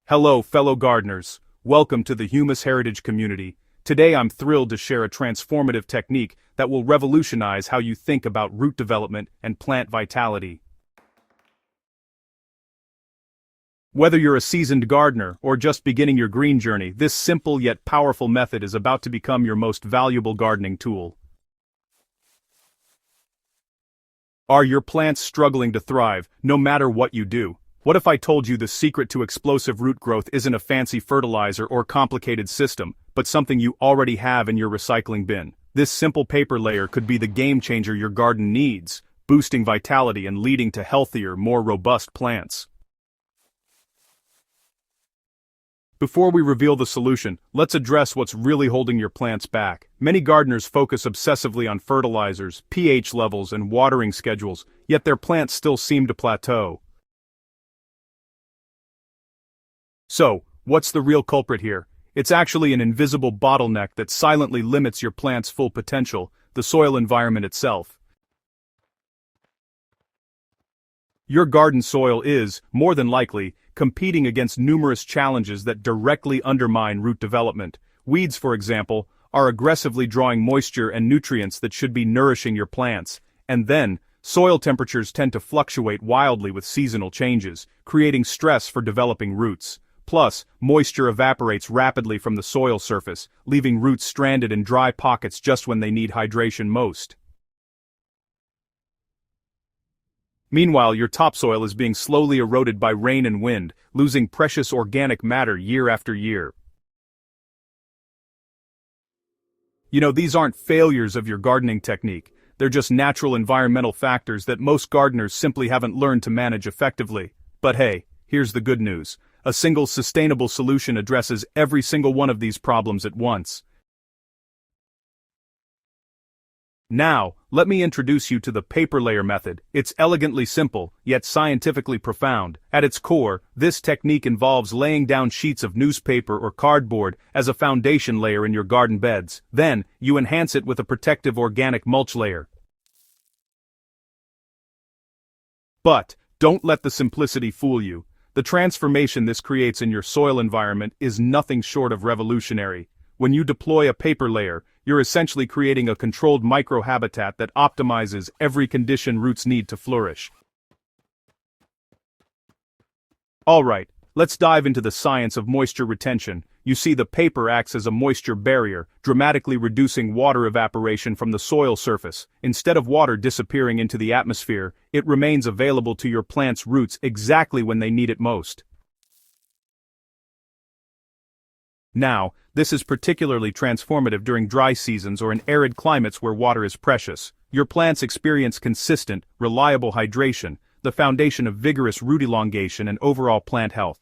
Hello, fellow gardeners. Welcome to the Humus Heritage community. Today I'm thrilled to share a transformative technique that will revolutionize how you think about root development and plant vitality. Whether you're a seasoned gardener or just beginning your green journey, this simple yet powerful method is about to become your most valuable gardening tool. Are your plants struggling to thrive, no matter what you do? What if I told you the secret to explosive root growth isn't a fancy fertilizer or complicated system, but something you already have in your recycling bin? This simple paper layer could be the game changer your garden needs, boosting vitality and leading to healthier, more robust plants. Before we reveal the solution, let's address what's really holding your plants back. Many gardeners focus obsessively on fertilizers, pH levels, and watering schedules, yet their plants still seem to plateau. So, what's the real culprit here? It's actually an invisible bottleneck that silently limits your plant's full potential, the soil environment itself. Your garden soil is, more than likely, competing against numerous challenges that directly undermine root development. Weeds, for example, are aggressively drawing moisture and nutrients that should be nourishing your plants, and then, soil temperatures tend to fluctuate wildly with seasonal changes, creating stress for developing roots. Plus, moisture evaporates rapidly from the soil surface, leaving roots stranded in dry pockets just when they need hydration most. Meanwhile, your topsoil is being slowly eroded by rain and wind, losing precious organic matter year after year. These aren't failures of your gardening technique. They're just natural environmental factors that most gardeners simply haven't learned to manage effectively. But hey, here's the good news. A single sustainable solution addresses every single one of these problems at once. Now, let me introduce you to the paper layer method. It's elegantly simple, yet scientifically profound. At its core, this technique involves laying down sheets of newspaper or cardboard as a foundation layer in your garden beds. Then, you enhance it with a protective organic mulch layer. But, don't let the simplicity fool you. The transformation this creates in your soil environment is nothing short of revolutionary. When you deploy a paper layer, you're essentially creating a controlled microhabitat that optimizes every condition roots need to flourish. Alright, let's dive into the science of moisture retention. You see, the paper acts as a moisture barrier, dramatically reducing water evaporation from the soil surface. Instead of water disappearing into the atmosphere, it remains available to your plant's roots exactly when they need it most. Now, this is particularly transformative during dry seasons or in arid climates where water is precious. Your plants experience consistent, reliable hydration, the foundation of vigorous root elongation and overall plant health.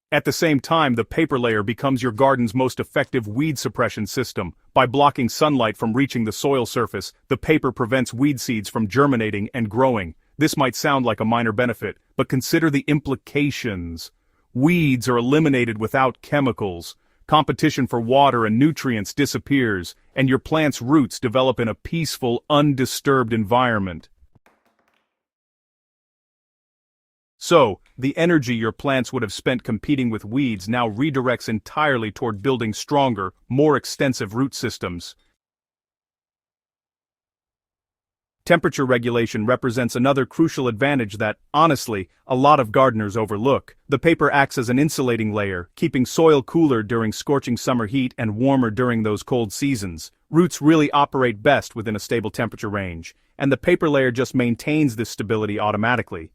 At the same time, the paper layer becomes your garden's most effective weed suppression system. By blocking sunlight from reaching the soil surface, the paper prevents weed seeds from germinating and growing. This might sound like a minor benefit, but consider the implications. Weeds are eliminated without chemicals, competition for water and nutrients disappears, and your plant's roots develop in a peaceful, undisturbed environment. So, the energy your plants would have spent competing with weeds now redirects entirely toward building stronger, more extensive root systems. Temperature regulation represents another crucial advantage that, honestly, a lot of gardeners overlook. The paper acts as an insulating layer, keeping soil cooler during scorching summer heat and warmer during those cold seasons. Roots really operate best within a stable temperature range, and the paper layer just maintains this stability automatically.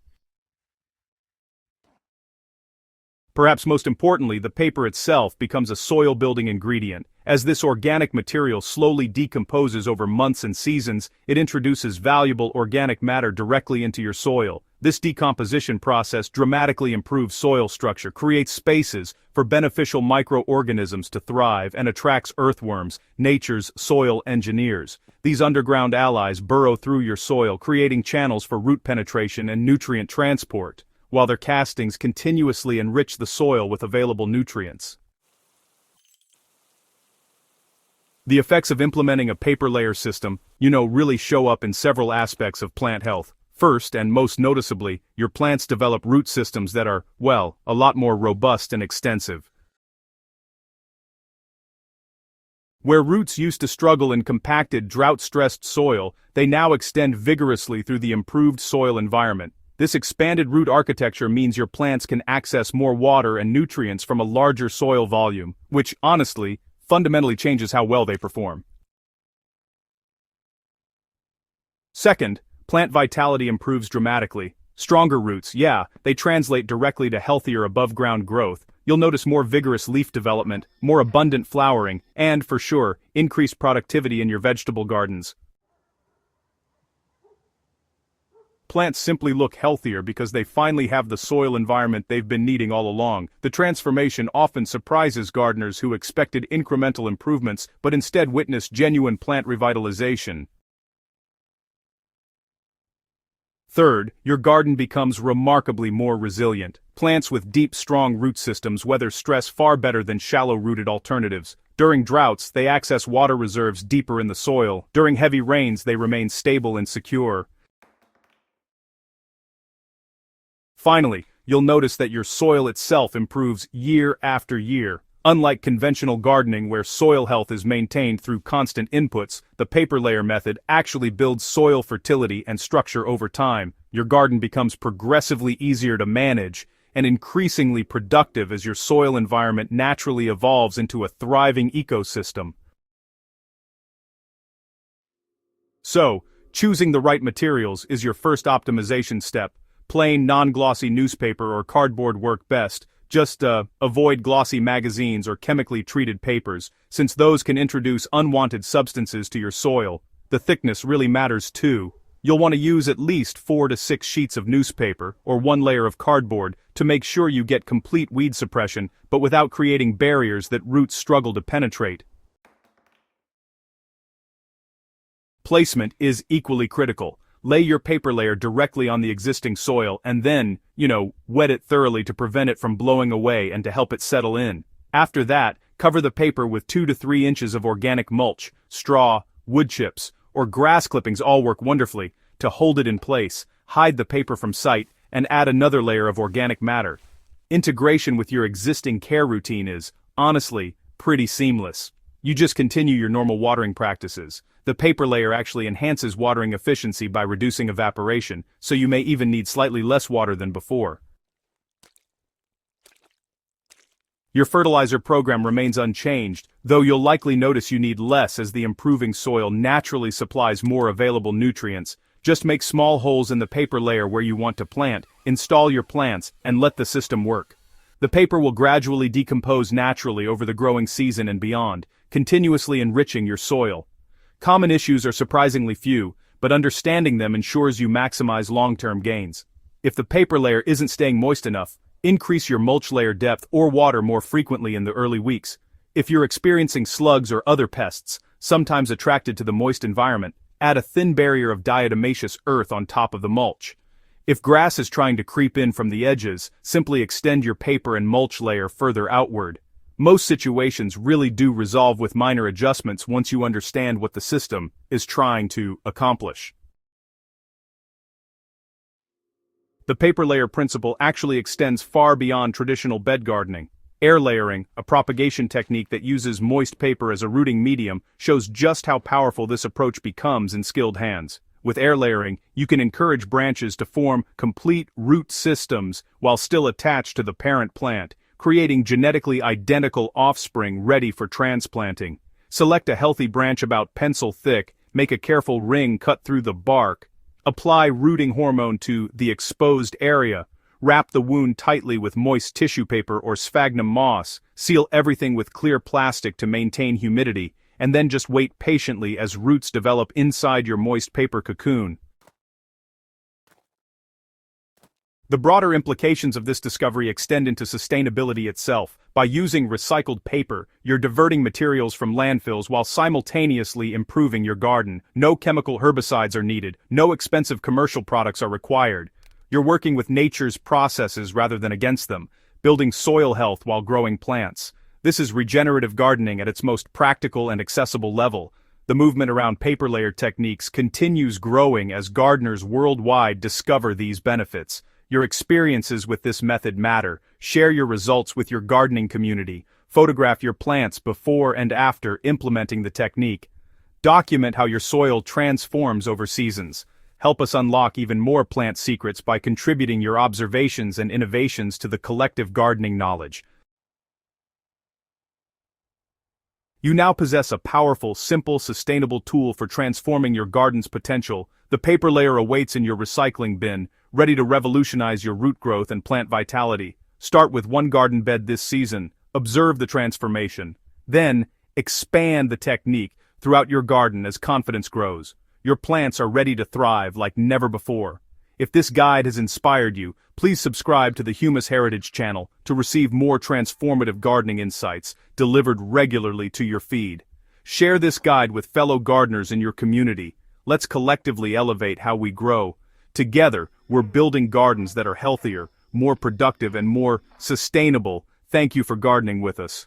Perhaps most importantly, the paper itself becomes a soil-building ingredient. As this organic material slowly decomposes over months and seasons, it introduces valuable organic matter directly into your soil. This decomposition process dramatically improves soil structure, creates spaces for beneficial microorganisms to thrive, and attracts earthworms, nature's soil engineers. These underground allies burrow through your soil, creating channels for root penetration and nutrient transport, while their castings continuously enrich the soil with available nutrients. The effects of implementing a paper layer system, really show up in several aspects of plant health. First, and most noticeably, your plants develop root systems that are, well, a lot more robust and extensive. Where roots used to struggle in compacted, drought-stressed soil, they now extend vigorously through the improved soil environment. This expanded root architecture means your plants can access more water and nutrients from a larger soil volume, which, honestly, fundamentally changes how well they perform. Second, plant vitality improves dramatically. Stronger roots, yeah, they translate directly to healthier above-ground growth. You'll notice more vigorous leaf development, more abundant flowering, and, for sure, increased productivity in your vegetable gardens. Plants simply look healthier because they finally have the soil environment they've been needing all along. The transformation often surprises gardeners who expected incremental improvements but instead witness genuine plant revitalization. Third, your garden becomes remarkably more resilient. Plants with deep, strong root systems weather stress far better than shallow-rooted alternatives. During droughts, they access water reserves deeper in the soil. During heavy rains, they remain stable and secure. Finally, you'll notice that your soil itself improves year after year. Unlike conventional gardening where soil health is maintained through constant inputs, the paper layer method actually builds soil fertility and structure over time. Your garden becomes progressively easier to manage and increasingly productive as your soil environment naturally evolves into a thriving ecosystem. So, choosing the right materials is your first optimization step. Plain, non-glossy newspaper or cardboard work best. Just avoid glossy magazines or chemically treated papers, since those can introduce unwanted substances to your soil. The thickness really matters too. You'll want to use at least 4 to 6 sheets of newspaper or 1 layer of cardboard to make sure you get complete weed suppression, but without creating barriers that roots struggle to penetrate. Placement is equally critical. Lay your paper layer directly on the existing soil and then, wet it thoroughly to prevent it from blowing away and to help it settle in. After that, cover the paper with 2 to 3 inches of organic mulch, straw, wood chips, or grass clippings all work wonderfully to hold it in place, hide the paper from sight, and add another layer of organic matter. Integration with your existing care routine is, honestly, pretty seamless. You just continue your normal watering practices. The paper layer actually enhances watering efficiency by reducing evaporation, so you may even need slightly less water than before. Your fertilizer program remains unchanged, though you'll likely notice you need less as the improving soil naturally supplies more available nutrients. Just make small holes in the paper layer where you want to plant, install your plants, and let the system work. The paper will gradually decompose naturally over the growing season and beyond, continuously enriching your soil. Common issues are surprisingly few, but understanding them ensures you maximize long-term gains. If the paper layer isn't staying moist enough, increase your mulch layer depth or water more frequently in the early weeks. If you're experiencing slugs or other pests, sometimes attracted to the moist environment, add a thin barrier of diatomaceous earth on top of the mulch. If grass is trying to creep in from the edges, simply extend your paper and mulch layer further outward. Most situations really do resolve with minor adjustments once you understand what the system is trying to accomplish. The paper layer principle actually extends far beyond traditional bed gardening. Air layering, a propagation technique that uses moist paper as a rooting medium, shows just how powerful this approach becomes in skilled hands. With air layering, you can encourage branches to form complete root systems while still attached to the parent plant, creating genetically identical offspring ready for transplanting. Select a healthy branch about pencil thick, make a careful ring cut through the bark. Apply rooting hormone to the exposed area. Wrap the wound tightly with moist tissue paper or sphagnum moss. Seal everything with clear plastic to maintain humidity, and then just wait patiently as roots develop inside your moist paper cocoon. The broader implications of this discovery extend into sustainability itself. By using recycled paper, you're diverting materials from landfills while simultaneously improving your garden. No chemical herbicides are needed, no expensive commercial products are required. You're working with nature's processes rather than against them, building soil health while growing plants. This is regenerative gardening at its most practical and accessible level. The movement around paper layer techniques continues growing as gardeners worldwide discover these benefits. Your experiences with this method matter. Share your results with your gardening community. Photograph your plants before and after implementing the technique. Document how your soil transforms over seasons. Help us unlock even more plant secrets by contributing your observations and innovations to the collective gardening knowledge. You now possess a powerful, simple, sustainable tool for transforming your garden's potential. The paper layer awaits in your recycling bin, ready to revolutionize your root growth and plant vitality. Start with one garden bed this season. Observe the transformation. Then, expand the technique throughout your garden as confidence grows. Your plants are ready to thrive like never before. If this guide has inspired you, please subscribe to the Humus Heritage channel to receive more transformative gardening insights delivered regularly to your feed. Share this guide with fellow gardeners in your community. Let's collectively elevate how we grow. Together, we're building gardens that are healthier, more productive, and more sustainable. Thank you for gardening with us.